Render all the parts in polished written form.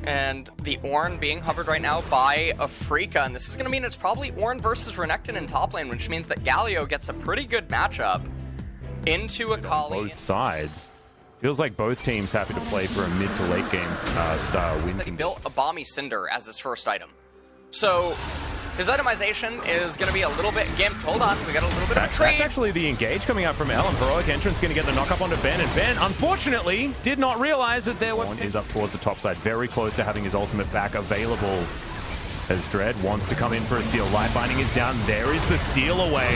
And the Ornn being hovered right now by Afreeca, and this is going to mean it's probably Ornn versus Renekton in top lane, which means that Galio gets a pretty good matchup into Akali. Both sides. Feels like both teams happy to play for a mid to late game style win. That he built a Balmy Cinder as his first item. So his itemization is going to be a little bit gimped. Hold on, we got a little bit of a trade. That's actually the engage coming up from Ellen. Heroic Entrance going to get the knock up onto Ben, and Ben, unfortunately, did not realize that there was... is up towards the top side, very close to having his ultimate back available. As Dread wants to come in for a steal. Light Binding is down. There is the steal away.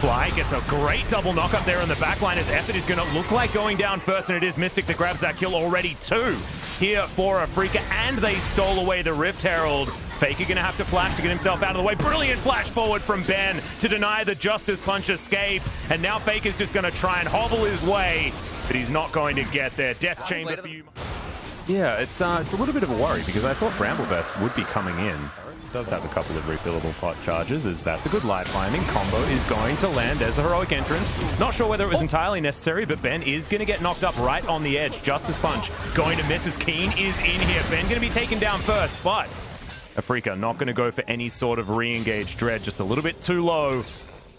Fly gets a great double knock up there in the backline as Effort is going to look like going down first, and it is Mystic that grabs that kill already. 2 here for Afreeca, and they stole away the Rift Herald. Faker going to have to flash to get himself out of the way. Brilliant flash forward from Ben to deny the Justice Punch escape. And now Faker's just going to try and hobble his way, but he's not going to get there. Death Chamber for you. Yeah, it's a little bit of a worry because I thought Bramblebest would be coming in. Does have a couple of refillable pot charges, as that's a good light binding. Combo is going to land as the Heroic Entrance. Not sure whether it was entirely necessary, but Ben is going to get knocked up right on the edge. Justice Punch going to miss as Keen is in here. Ben going to be taken down first, but Afreeca not going to go for any sort of re-engage. Dread just a little bit too low.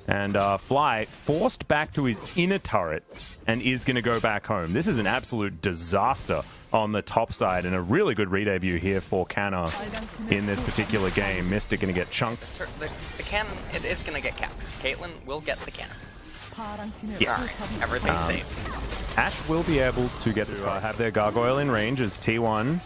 And Fly forced back to his inner turret and is going to go back home. This is an absolute disaster on the top side, and a really good re-debut here for Canna in this particular game. Mystic going to get chunked. The cannon, it is going to get capped. Caitlyn will get the cannon. Yes. Alright, everything's safe. Ashe will be able to get to have their Gargoyle in range as T1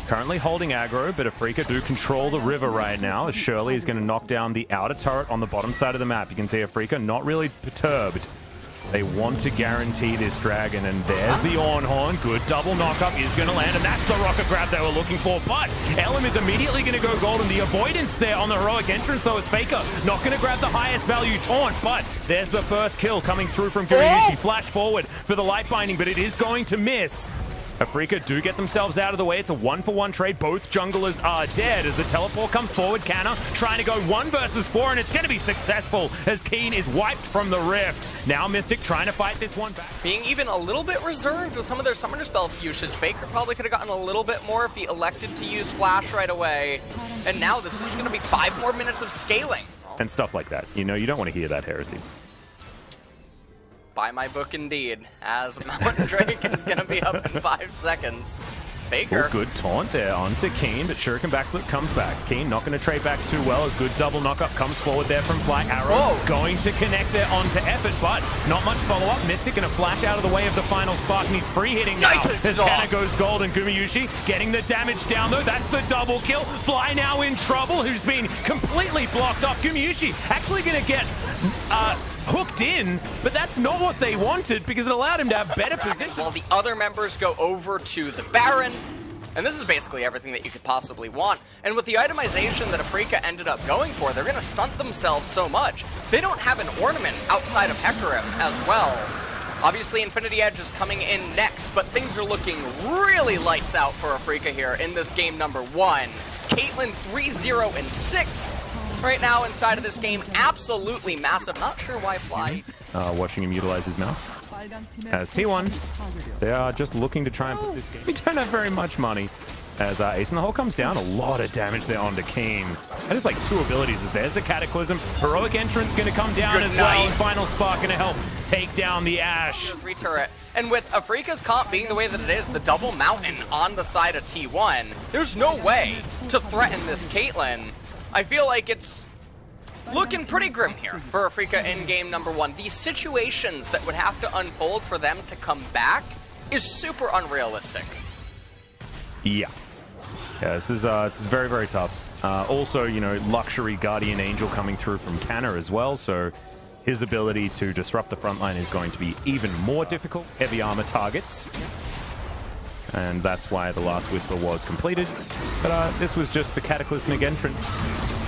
currently holding aggro, but Afreeca do control the river right now as Shirley is going to knock down the outer turret on the bottom side of the map. You can see Afreeca not really perturbed. They want to guarantee this dragon, and there's the Ornn Horn. Good double knockup is going to land, and that's the rocket grab they were looking for. But Ellum is immediately going to go golden. The avoidance there on the Heroic Entrance, though, is Faker not going to grab the highest value taunt, but there's the first kill coming through from Guriushi. Flash forward for the light binding, but it is going to miss. Afreeca do get themselves out of the way. It's a 1-for-1 trade. Both junglers are dead as the teleport comes forward. Canna trying to go 1 versus 4, and it's going to be successful as Keen is wiped from the Rift. Now Mystic trying to fight this one back. Being even a little bit reserved with some of their Summoner Spell usage. Faker probably could have gotten a little bit more if he elected to use Flash right away. And now this is going to be 5 more minutes of scaling. And stuff like that. You know, you don't want to hear that heresy. Buy my book indeed, as Mount Drake is going to be up in 5 seconds. Faker. Good taunt there onto Keen, but Shuriken backflip comes back. Keen not going to trade back too well as good double knockup comes forward there from Fly. Arrow going to connect there onto Effort, but not much follow-up. Mystic going to flash out of the way of the final spark, and he's free hitting now. As Canna goes gold, and Gumayushi getting the damage down though. That's the double kill. Fly now in trouble, who's been completely blocked off. Gumayushi actually going to get hooked in, but that's not what they wanted because it allowed him to have better position. While the other members go over to the Baron, and this is basically everything that you could possibly want. And with the itemization that Afreeca ended up going for, they're going to stunt themselves so much. They don't have an ornament outside of Hecarim as well. Obviously, Infinity Edge is coming in next, but things are looking really lights out for Afreeca here in this game number 1. Caitlyn 3-0-6. Right now inside of this game, absolutely massive. Not sure why Fly. Watching him utilize his mouse. As T1, they are just looking to try and put this game. We don't have very much money. As Ace in the Hole comes down, a lot of damage there onto Keen. That is like 2 abilities. As there's the Cataclysm. Heroic Entrance going to come down as well. And Final Spark going to help take down the Ashe. 3 turret. And with Afreeca's comp being the way that it is, the double mountain on the side of T1, there's no way to threaten this Caitlyn. I feel like it's looking pretty grim here for Afreeca in game number 1. These situations that would have to unfold for them to come back is super unrealistic. Yeah, this is very, very tough. Also, you know, Luxury Guardian Angel coming through from Canna as well, so his ability to disrupt the front line is going to be even more difficult. Heavy armor targets. And that's why the last Whisper was completed. But this was just the Cataclysmic entrance.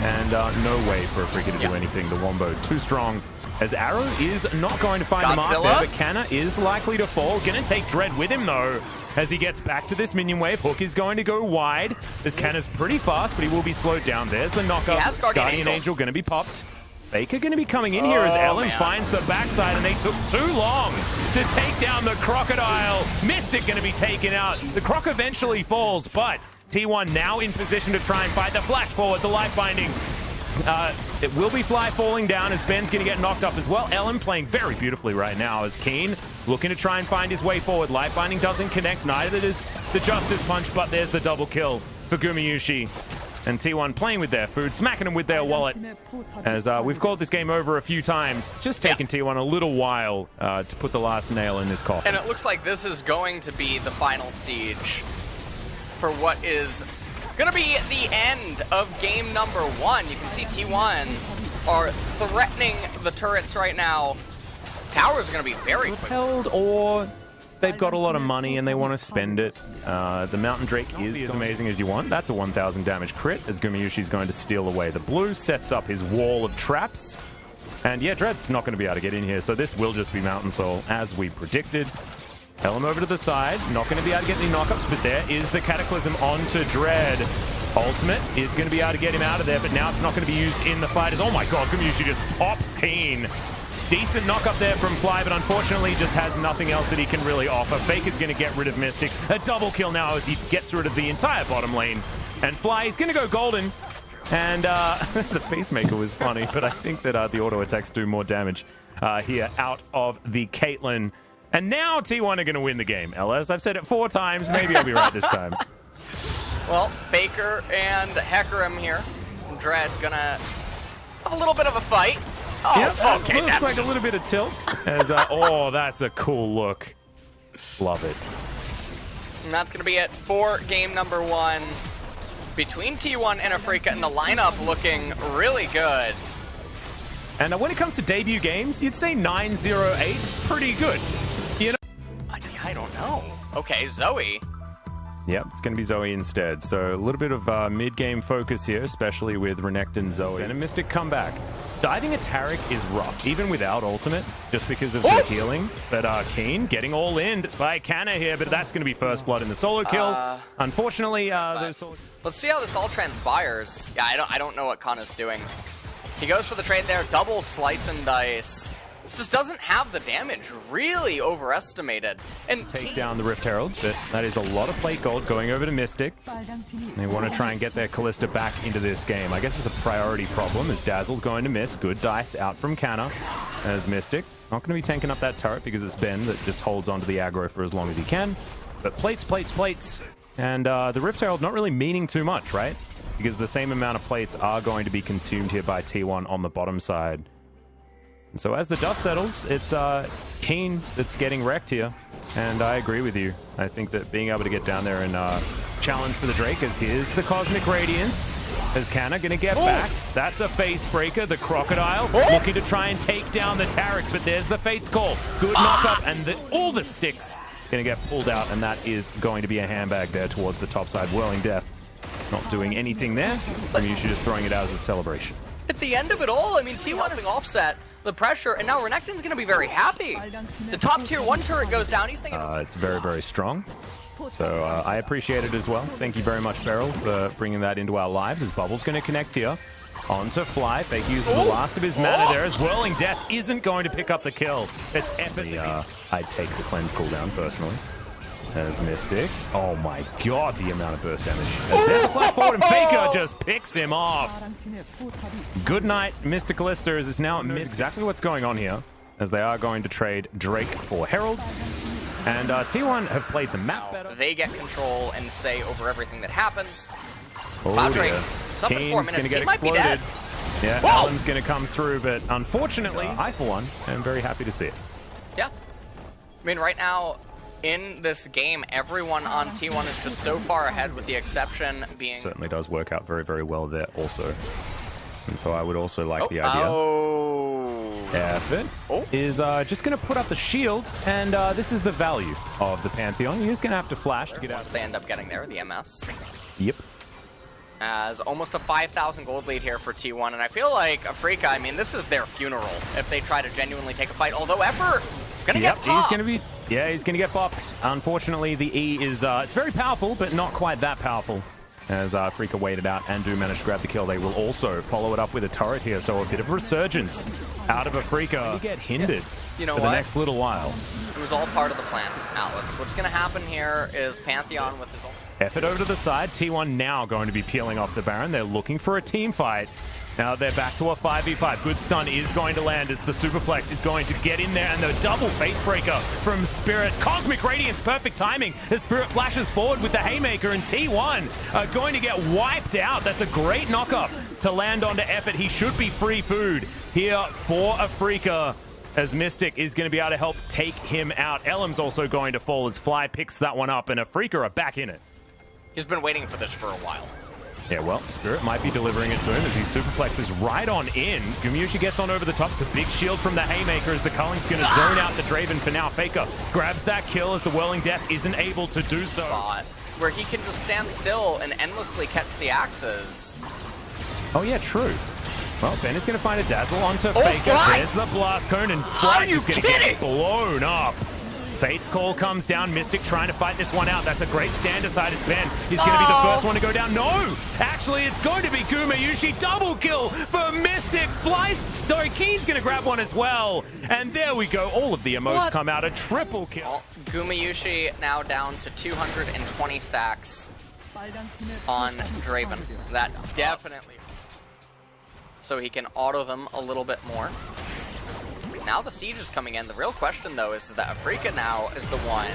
And no way for Afreeca to do anything. The Wombo too strong. As Arrow is not going to find the mark there, but Canna is likely to fall. Gonna take Dread with him though. As he gets back to this minion wave, Hook is going to go wide. As Canna's pretty fast, but he will be slowed down. There's the knockup. Guardian Angel going to be popped. Faker going to be coming in here as Ellen finds the backside, and they took too long to take down the Crocodile. Mystic going to be taken out. The Croc eventually falls, but T1 now in position to try and fight the flash forward, the life binding. It will be Fly falling down as Ben's going to get knocked up as well. Ellen playing very beautifully right now as Keen looking to try and find his way forward. Life binding doesn't connect, neither does the Justice Punch, but there's the double kill for Gumayusi. And T1 playing with their food, smacking them with their wallet. As we've called this game over a few times, just taking T1 a little while to put the last nail in this coffin. And it looks like this is going to be the final siege for what is going to be the end of game number 1. You can see T1 are threatening the turrets right now. Towers are going to be very quick. Held, or they've got a lot of money and they want to spend it. The Mountain Drake is as amazing as you want. That's a 1,000 damage crit as Gumayushi's going to steal away the blue, sets up his wall of traps. And yeah, Dread's not going to be able to get in here, so this will just be Mountain Soul as we predicted. Hell him over to the side, not going to be able to get any knockups, but there is the Cataclysm onto Dread. Ultimate is going to be able to get him out of there, but now it's not going to be used in the fight. Oh my god, Gumayusi just pops Keen. Decent knock up there from Fly, but unfortunately just has nothing else that he can really offer. Faker's going to get rid of Mystic. A double kill now as he gets rid of the entire bottom lane. And Fly is going to go golden. And the Peacemaker was funny, but I think that the auto attacks do more damage here out of the Caitlyn. And now T1 are going to win the game. LS, I've said it 4 times. Maybe I'll be right this time. Well, Faker and Hecarim here. Dread gonna have a little bit of a fight. Oh, yep, okay, looks like a little bit of tilt. As, oh, that's a cool look. Love it. And that's gonna be it for game number 1 between T1 and Afreeca, and the lineup looking really good. And when it comes to debut games, you'd say 9-0-8's pretty good. You know? I don't know. Okay, Zoe. Yep, it's going to be Zoe instead. So a little bit of mid-game focus here, especially with Renekton and Zoe. And a Mystic comeback. Diving a Taric is rough, even without ultimate, just because of the healing. But Keen getting all in by Canna here, but that's going to be first blood in the solo kill. Unfortunately, those solo... Let's see how this all transpires. Yeah, I don't know what Kana's doing. He goes for the trade there, double slice and dice. Just doesn't have the damage, really overestimated. And take down the Rift Herald, but that is a lot of plate gold going over to Mystic. They want to try and get their Callista back into this game. I guess it's a priority problem as Dazzle's going to miss. Good dice out from Canna as Mystic. Not going to be tanking up that turret because it's Ben that just holds onto the aggro for as long as he can. But plates, plates, plates. And the Rift Herald not really meaning too much, right? Because the same amount of plates are going to be consumed here by T1 on the bottom side. And so as the dust settles, it's Keen that's getting wrecked here. And I agree with you. I think that being able to get down there and challenge for the Drake, as here's the Cosmic Radiance. Is Canna going to get back? That's a face breaker. The Crocodile looking to try and take down the Taric, but there's the Fate's Call. Good knock-up, and all the sticks going to get pulled out, and that is going to be a handbag there towards the top side. Whirling Death not doing anything there. I mean, usually just throwing it out as a celebration. At the end of it all, I mean, T1 having offset the pressure, and now Renekton's going to be very happy. The top tier 1 turret goes down. He's thinking... it's very, very strong. So I appreciate it as well. Thank you very much, Beryl, for bringing that into our lives. As Bubble's going to connect here. Onto Fly. Fake uses the last of his mana there, as Whirling Death isn't going to pick up the kill. It's epic. I'd take the cleanse cooldown, personally. There's Mystic. Oh my god, the amount of burst damage. There's a flash forward, and Faker just picks him off. Good night, Mr. Callista, as it's now exactly what's going on here, as they are going to trade Drake for Herald. And T1 have played the map better. They get control and say over everything that happens. Oh Drake, it's up in 4 minutes. He might be dead. Yeah, Alan's going to come through, but unfortunately, I, for one, am very happy to see it. Yeah. I mean, right now, in this game, everyone on T1 is just so far ahead, with the exception being... Certainly does work out very, very well there also. And so I would also like the idea. Effort is just going to put up the shield, and this is the value of the Pantheon. You're just going to have to flash to get out. Once they end up getting there, the MS. Yep. As almost a 5,000 gold lead here for T1, and I feel like Afreeca, I mean, this is their funeral if they try to genuinely take a fight, although Effort gonna get popped. He's gonna get popped. Unfortunately, the E is it's very powerful, but not quite that powerful. as Afreeca waited out and do manage to grab the kill. They will also follow it up with a turret here, so a bit of resurgence out of Afreeca. Get hindered you know for what? the next little while. It was all part of the plan, Atlas. What's going to happen here is Pantheon with his own... Effort over to the side. T1 now going to be peeling off the Baron. They're looking for a team fight. Now they're back to a 5v5. Good stun is going to land as the Superplex is going to get in there, and the double face breaker from Spirit. Cosmic Radiance, perfect timing as Spirit flashes forward with the Haymaker, and T1 are going to get wiped out. That's a great knock-up to land onto Effort. He should be free food here for Afreeca, as Mystic is going to be able to help take him out. Elam's also going to fall as Fly picks that one up, and Afreeca are back in it. He's been waiting for this for a while. Yeah, well, Spirit might be delivering it to him as he superplexes right on in. Gumayusi gets on over the top. It's a big shield from the Haymaker as the Culling's going to zone out the Draven for now. Faker grabs that kill as the Whirling Death isn't able to do so. Spot where he can just stand still and endlessly catch the axes. Oh, yeah, true. Well, Ben is going to find a Dazzle onto Faker. Fly! There's the Blast Cone, and Fly is going to get blown up. Fate's Call comes down. Mystic trying to fight this one out. That's a great stand aside as Ben is going to be the first one to go down. No! Actually, it's going to be Gumayusi. Double kill for Mystic. Keen's going to grab one as well. And there we go. All of the emotes come out. A triple kill. Well, Gumayusi now down to 220 stacks on Draven. That definitely... So he can auto them a little bit more. Now the siege is coming in. The real question, though, is that Afreeca now is the one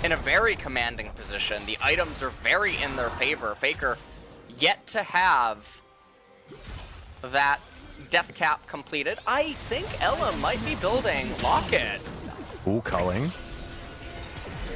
in a very commanding position. The items are very in their favor. Faker yet to have that death cap completed. I think Elam might be building Locket. Ooh, Culling.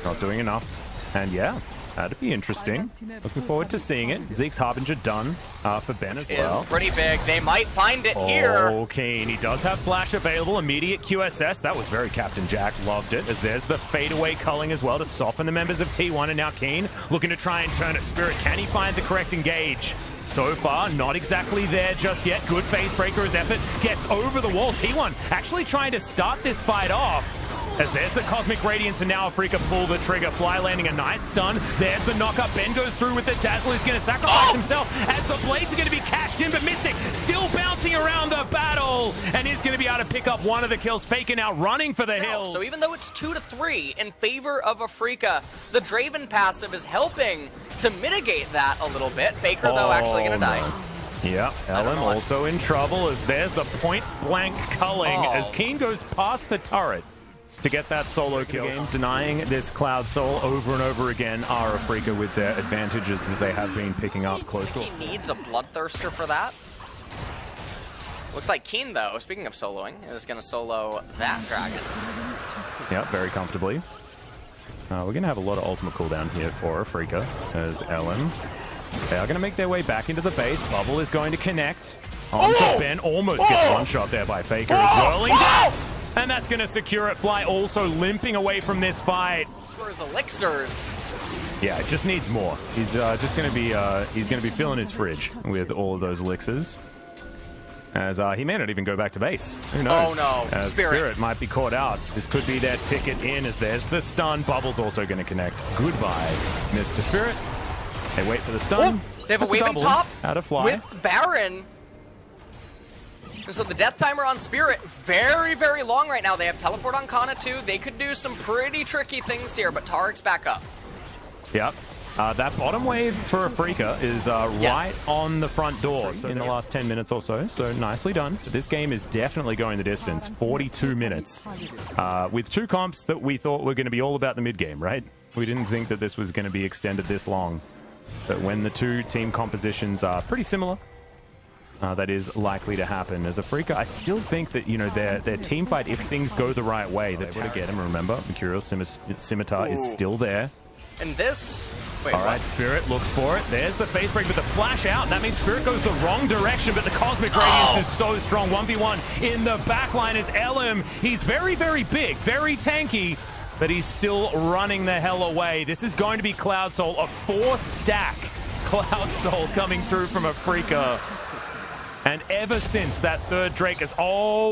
Not doing enough. And yeah, that'd be interesting. Looking forward to seeing it. Zeke's Harbinger done for Ben as well. Is pretty big. They might find it here. Okay, he does have Flash available. Immediate QSS. That was very Captain Jack. Loved it. As there's the fadeaway Culling as well to soften the members of T1. And now Keen looking to try and turn it. Spirit, can he find the correct engage? So far, not exactly there just yet. Good face breaker as Effort gets over the wall. T1 actually trying to start this fight off. As there's the Cosmic Radiance, and now Afreeca pull the trigger. Fly landing a nice stun. There's the knock-up. Ben goes through with the Dazzle. He's going to sacrifice himself as the blades are going to be cashed in, but Mystic still bouncing around the battle and is going to be able to pick up one of the kills. Faker now running for the hill. So even though it's 2-3 in favor of Afreeca, the Draven passive is helping to mitigate that a little bit. Faker, though, actually going to die. Yeah, Elam also in trouble as there's the point-blank Culling as Keen goes past the turret to get that solo kill. Game denying this Cloud Soul over and over again are Afreeca with their advantages that they have been picking up close to. He needs a Bloodthirster for that. Looks like Keen, though, speaking of soloing, is going to solo that dragon. Yep, very comfortably. We're going to have a lot of ultimate cooldown here for Afreeca as Ellen. They are going to make their way back into the base. Bubble is going to connect onto Ben. Almost gets one shot there by Faker. Whirling down. And that's going to secure it. Fly also limping away from this fight. For his elixirs. Yeah, it just needs more. He's just going to be he's going to be filling his fridge with all of those elixirs. As he may not even go back to base. Who knows? Oh no, Spirit might be caught out. This could be their ticket in as there's the stun. Bubble's also going to connect. Goodbye, Mr. Spirit. They wait for the stun. They have a wave in top out of Fly. with Baron. And so the death timer on Spirit, very, very long right now. They have teleport on Kana too. They could do some pretty tricky things here, but Tarek's back up. Yep. That bottom wave for Afreeca is right on the front door in the last 10 minutes or so. So nicely done. This game is definitely going the distance. 42 minutes. With two comps that we thought were going to be all about the mid-game, right? We didn't think that this was going to be extended this long. But when the two team compositions are pretty similar, that is likely to happen. As Afreeca, I still think that, you know, their team fight, if things go the right way, they're able to get him. Remember, Mercurial Scimitar is still there. And this... Wait, all right, Spirit looks for it. There's the face break with the flash out. That means Spirit goes the wrong direction, but the Cosmic Radiance is so strong. 1v1 in the backline is Elam. He's very, very big, very tanky, but he's still running the hell away. This is going to be Cloud Soul, a 4-stack Cloud Soul coming through from Afreeca. And ever since that third Drake is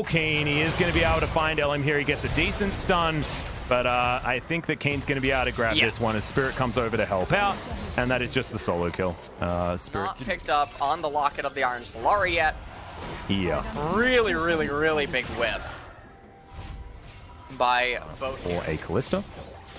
keen, he is going to be able to find Elam here. He gets a decent stun. But I think that Kane's going to be able to grab this one as Spirit comes over to help out, and that is just the solo kill. Spirit not picked up on the Locket of the Iron Solari yet. Yeah. Really, really, really big whiff by both. Or a Callista.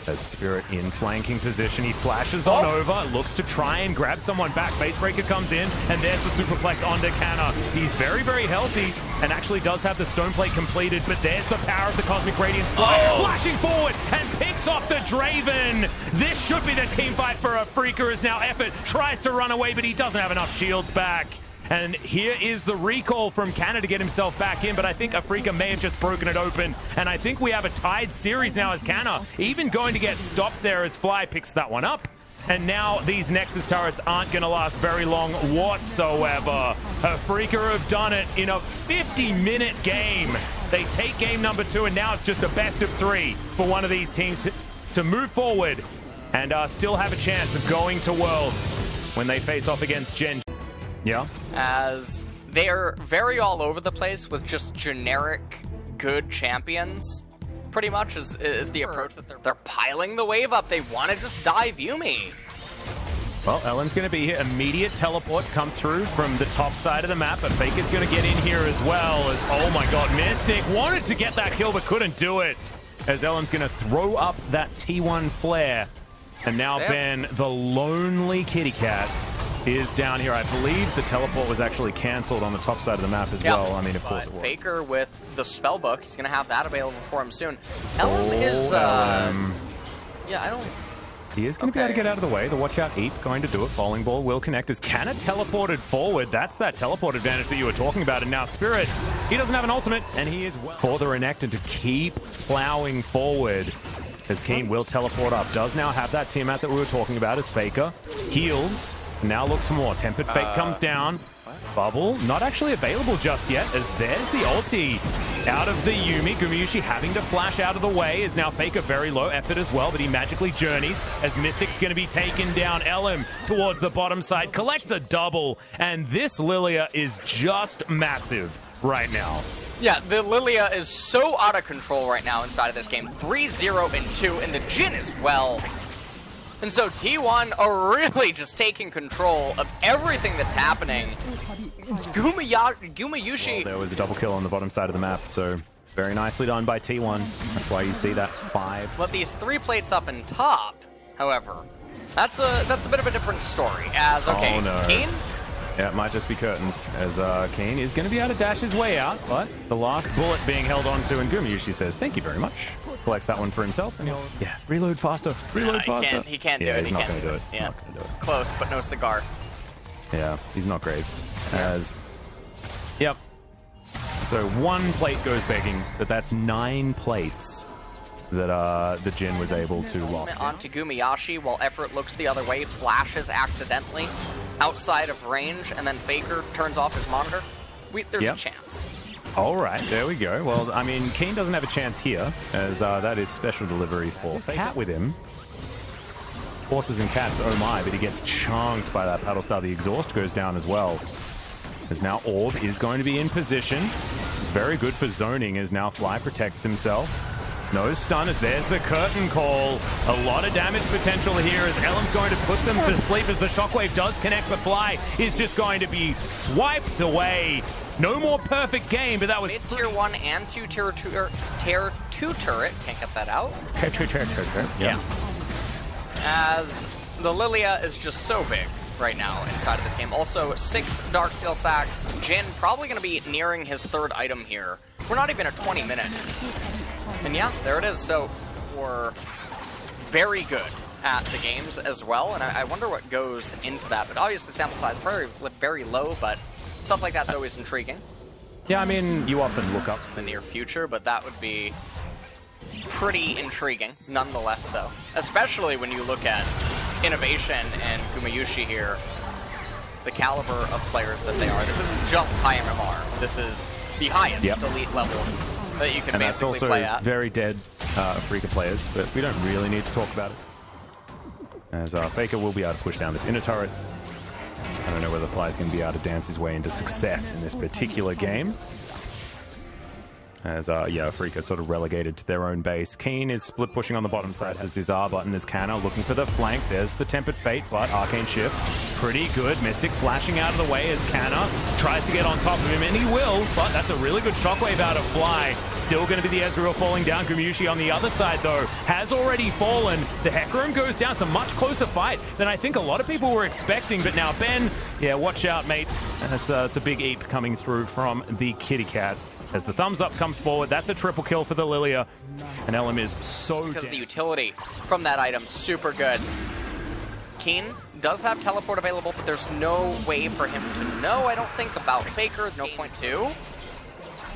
As Spirit in flanking position, he flashes on over, looks to try and grab someone back. Facebreaker comes in, and there's the superplex onto Canna. He's very, very healthy, and actually does have the stone plate completed, but there's the power of the Cosmic Radiance flashing forward, and picks off the Draven. This should be the team fight for Afreeca, as now Effort tries to run away, but he doesn't have enough shields back. And here is the recall from Canna to get himself back in, but I think Afreeca may have just broken it open. And I think we have a tied series now as Canna even going to get stopped there as Fly picks that one up. And now these Nexus turrets aren't going to last very long whatsoever. Afreeca have done it in a 50-minute game. They take game number 2, and now it's just a best of 3 for one of these teams to move forward and still have a chance of going to Worlds when they face off against Gen. Yeah. As they're very all over the place with just generic good champions, pretty much is the approach that they're piling the wave up. They want to just dive Yuumi. Well, Ellen's going to be here. Immediate teleport come through from the top side of the map, but Faker's going to get in here as well. As, oh my god, Mystic wanted to get that kill but couldn't do it. As Ellen's going to throw up that T1 flare. And now Ben, the lonely kitty cat, is down here. I believe the teleport was actually cancelled on the top side of the map as well. I mean, of course it was. Faker with the spellbook, he's going to have that available for him soon. Ellen is, yeah, I don't... He is going to be able to get out of the way. The Watch Out Eat going to do it. Falling Ball will connect as Canna teleported forward. That's that teleport advantage that you were talking about. And now Spirit, he doesn't have an ultimate, and he is for the Renekton to keep plowing forward. As Keen will teleport up. Does now have that Tiamat that we were talking about as Faker. Heals. Now looks for more. Tempered Fate comes down. Bubble, not actually available just yet, as there's the ulti out of the Yuumi. Gumayusi having to flash out of the way, is now Faker very low effort as well, but he magically journeys as Mystic's going to be taken down. Elim towards the bottom side, collects a double, and this Lilia is just massive right now. Yeah, the Lilia is so out of control right now inside of this game. 3-0 and 2, and the Jhin as well. And so T1 are really just taking control of everything that's happening. Gumayusi... Well, there was a double kill on the bottom side of the map, so very nicely done by T1. That's why you see that 5. But these 3 plates up in top, however, that's a bit of a different story. As, okay, Keen? Yeah, it might just be curtains, as Keen is going to be able to dash his way out, but the last bullet being held onto, and Gumayusi says, thank you very much. Collects that one for himself, and he'll, reload faster, reload faster. He can't do it. He's not going to do it. Yeah, not gonna do it. Close, but no cigar. Yeah, he's not Graves. As, yep. So 1 plate goes begging, but that's 9 plates that the Jhin was able to lock. Onto Gumayusi while Effort looks the other way, flashes accidentally outside of range, and then Faker turns off his monitor. There's a chance. All right, there we go. Well, I mean, Keen doesn't have a chance here, as that is special delivery for Cat with him. Horses and cats, oh my, but he gets chunked by that paddle star. The exhaust goes down as well. As now Orb is going to be in position. It's very good for zoning, as now Fly protects himself. No stun, as there's the curtain call. A lot of damage potential here, as Elim's going to put them to sleep, as the shockwave does connect, but Fly is just going to be swiped away. No more perfect game, but that was Mid-tier 1 and 2 tier 2 turret. Can't get that out. Yeah. As the Lilia is just so big right now inside of this game. Also, 6 Darksteel Sacks. Jhin probably going to be nearing his 3rd item here. We're not even at 20 minutes. And yeah, there it is. So we're very good at the games as well, and I wonder what goes into that. But obviously sample size very low, but stuff like that's always intriguing. Yeah, I mean, you often look up to the near future, but that would be pretty intriguing nonetheless, though. Especially when you look at Innovation and Gumayusi here, the caliber of players that they are. This isn't just high MMR. This is the highest elite level that you can basically play at. Very dead Afreeca players, but we don't really need to talk about it. As Faker will be able to push down this inner turret. I don't know whether Fly's going to be able to dance his way into success in this particular game. As, Afreeca sort of relegated to their own base. Keen is split pushing on the bottom side as his R button. There's Canna looking for the flank. There's the Tempered Fate, but Arcane Shift. Pretty good. Mystic flashing out of the way as Canna tries to get on top of him, and he will, but that's a really good shockwave out of Fly. Still going to be the Ezreal falling down. Gumayusi on the other side, though, has already fallen. The Hecarim goes down. It's a much closer fight than I think a lot of people were expecting, but now Ben, yeah, watch out, mate. It's a big eep coming through from the kitty cat. As the thumbs up comes forward, that's a triple kill for the Lilia. And Elim is so because the utility from that item, super good. Keen does have teleport available, but there's no way for him to know, I don't think, about Faker, no point to.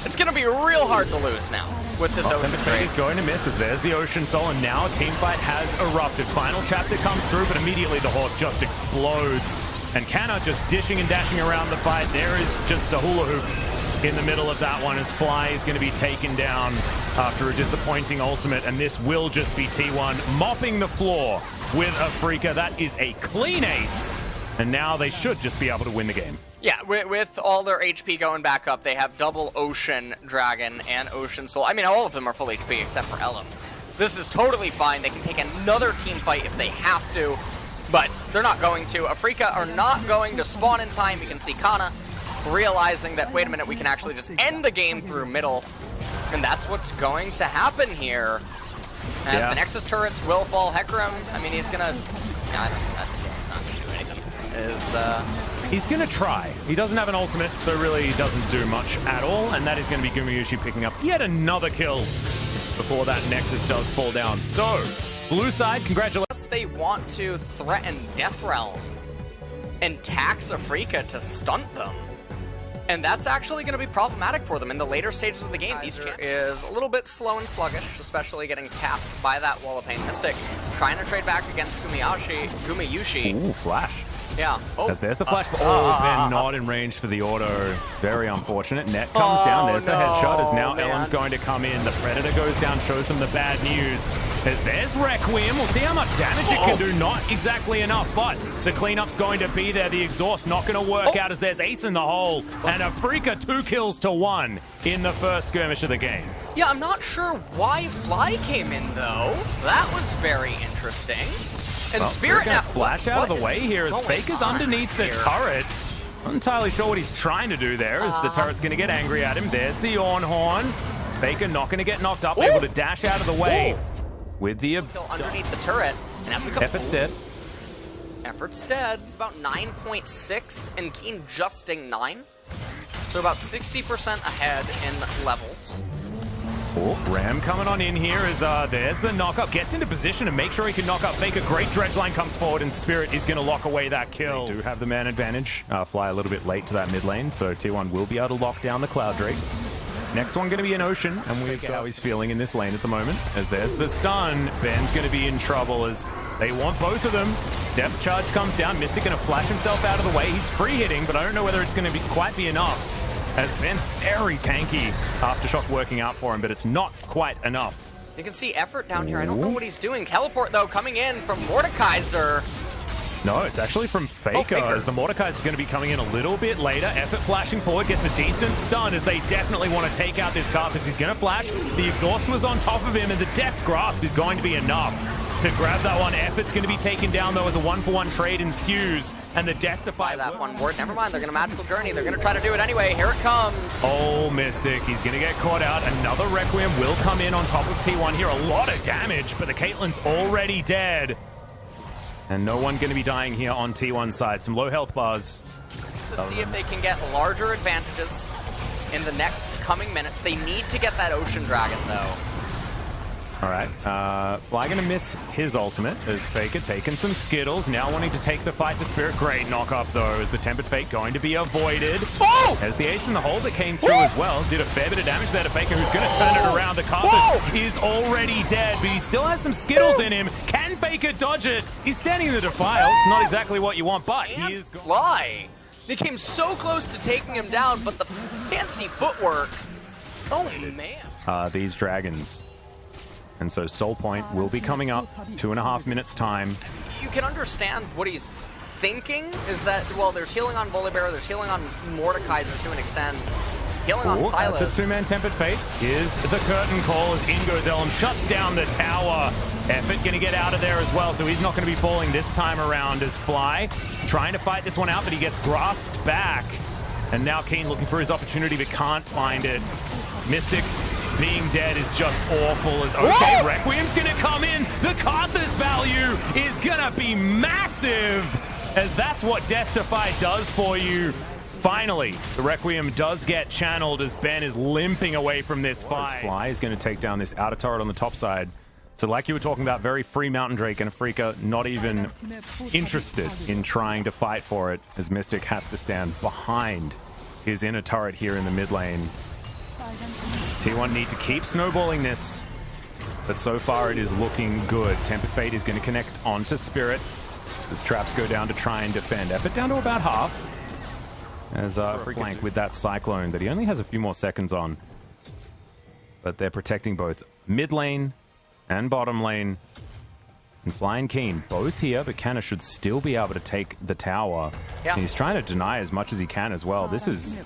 It's going to be real hard to lose now with this Ocean trade. He's going to miss as there's the Ocean Soul, and now a team fight has erupted. Final chapter comes through, but immediately the horse just explodes. And Canna just dishing and dashing around the fight. There is just a hula hoop in the middle of that one as Fly is going to be taken down after a disappointing ultimate, and this will just be T1 mopping the floor with Afreeca. That is a clean ace, and now they should just be able to win the game. Yeah, with all their HP going back up, they have double Ocean Dragon and Ocean Soul. I mean, all of them are full HP except for Elim. This is totally fine. They can take another team fight if they have to, but they're not going to. Afreeca are not going to spawn in time. You can see Kana realizing that, wait a minute, we can actually just end the game through middle. And that's what's going to happen here. And the Nexus turrets will fall. Hecarim, I mean, he's gonna... I don't know, he's not gonna do anything. He's gonna try. He doesn't have an ultimate, so really he doesn't do much at all. And that is gonna be Gumayusi picking up yet another kill before that Nexus does fall down. So, blue side, congratulations. They want to threaten Death Realm and tax Afreeca to stunt them. And that's actually going to be problematic for them in the later stages of the game. Easter is a little bit slow and sluggish, especially getting tapped by that Wall of Pain. Mystic trying to trade back against Gumayusi. Ooh, flash. Yeah. Oh, as there's the flash. Ben not in range for the auto. Very unfortunate. Net comes down. There's the headshot. As now Elim's going to come in. The Predator goes down, shows them the bad news. As there's Requiem. We'll see how much damage it can do. Not exactly enough, but the cleanup's going to be there. The exhaust not going to work out as there's Ace in the hole. And Afreeca 2 kills to 1 in the first skirmish of the game. Yeah, I'm not sure why Fly came in, though. That was very interesting. And well, Spirit now flash out of the way here as Faker's underneath the turret. Not entirely sure what he's trying to do there as the turret's going to get angry at him. There's the Ornhorn. Faker not going to get knocked up, able to dash out of the way with the underneath the turret. And as we come Effort's dead. Effort's dead. It's about 9.6 and Keen justing 9. So about 60% ahead in levels. Oh, Ram coming on in here as there's the knock-up. Gets into position to make sure he can knock up Faker. Great dredge line comes forward, and Spirit is going to lock away that kill. They do have the man advantage. Fly a little bit late to that mid lane, so T1 will be able to lock down the Cloud Drake. Next one going to be an Ocean, and we've got how he's feeling in this lane at the moment. As there's the stun, Ben's going to be in trouble as they want both of them. Depth charge comes down. Mystic going to flash himself out of the way. He's free hitting, but I don't know whether it's going to quite be enough. As Ben's very tanky. Aftershock working out for him, but it's not quite enough. You can see effort down here. I don't know what he's doing. Teleport, though, coming in from Mordekaiser. No, it's actually from Faker, as the Mordekaiser is going to be coming in a little bit later. Effort flashing forward, gets a decent stun as they definitely want to take out this Carpus. He's going to flash. The exhaust was on top of him, and the Death's Grasp is going to be enough to grab that one. Effort's going to be taken down, though, as a 1-for-1 trade ensues, and the Death Defy that one word. Never mind, they're going to Magical Journey. They're going to try to do it anyway. Here it comes. Oh, Mystic. He's going to get caught out. Another Requiem will come in on top of T1 here. A lot of damage, but the Caitlyn's already dead. And no one going to be dying here on T1's side. Some low health bars. To see if they can get larger advantages in the next coming minutes. They need to get that Ocean Dragon, though. All right, Fly going to miss his ultimate as Faker taking some Skittles, now wanting to take the fight to Spirit. Great knock-up, though, as the Tempered Fate going to be avoided. As the Ace in the hole that came through as well. Did a fair bit of damage there to Faker, who's going to turn it around. The Carpus is already dead, but he still has some Skittles in him. Can Faker dodge it? He's standing in the Defile. It's not exactly what you want, but he is... Fly! They came so close to taking him down, but the fancy footwork... Oh, man. These dragons... And so Soul Point will be coming up 2.5 minutes time. You can understand what he's thinking is that, well, there's healing on Volibear, there's healing on Mordekaiser to an extent. healing on Silas. That's a two-man Tempered Fate. Here's the curtain call as in goes Elm, shuts down the tower. Effort gonna get out of there as well, so he's not gonna be falling this time around as Fly trying to fight this one out, but he gets grasped back. And now Keen looking for his opportunity, but can't find it. Mystic being dead is just awful as okay, Whoa! Requiem's gonna come in. The Karthus value is gonna be massive, as that's what Death Defy does for you. Finally, the Requiem does get channeled as Ben is limping away from this fight. Fly is going to take down this outer turret on the top side. So like you were talking about, very free Mountain Drake, and Afreeca not even interested in trying to fight for it, as Mystic has to stand behind his inner turret here in the mid lane. T1 need to keep snowballing this, but so far it is looking good. Tempered Fate is going to connect onto Spirit as traps go down to try and defend. Effort down to about half. As flank with that Cyclone that he only has a few more seconds on. But they're protecting both mid lane and bottom lane. And Flying Keen both here, but Canna should still be able to take the tower. Yeah. And he's trying to deny as much as he can as well. This is...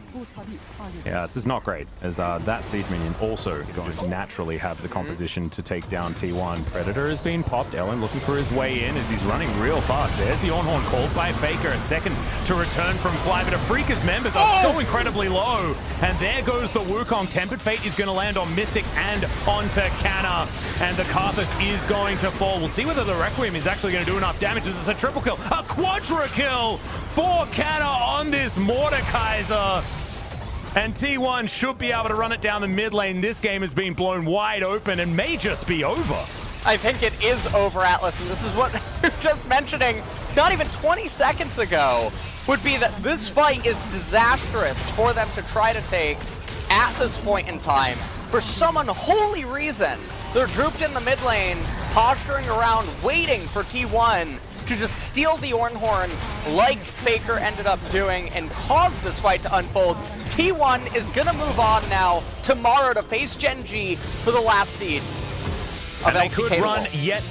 yeah, this is not great, as that Siege Minion also going to naturally have the composition to take down T1. Predator has been popped. Ellen looking for his way in as he's running real fast. There's the Ornhorn called by Faker. A second to return from Fly, but Afreeca's members are so incredibly low. And there goes the Wukong. Tempered Fate is going to land on Mystic and onto Canna. And the Karthus is going to fall. We'll see whether the Requiem is actually going to do enough damage. This is a triple kill, a quadra kill for Canna on this Mordekaiser. And T1 should be able to run it down the mid lane. This game has been blown wide open and may just be over. I think it is over, Atlas, and this is what you're just mentioning not even 20 seconds ago, would be that this fight is disastrous for them to try to take at this point in time. For some unholy reason, they're grouped in the mid lane, posturing around, waiting for T1 to just steal the Ornhorn like Faker ended up doing and cause this fight to unfold. T1 is going to move on now tomorrow to face Gen G for the last seed of and they LCK could run yet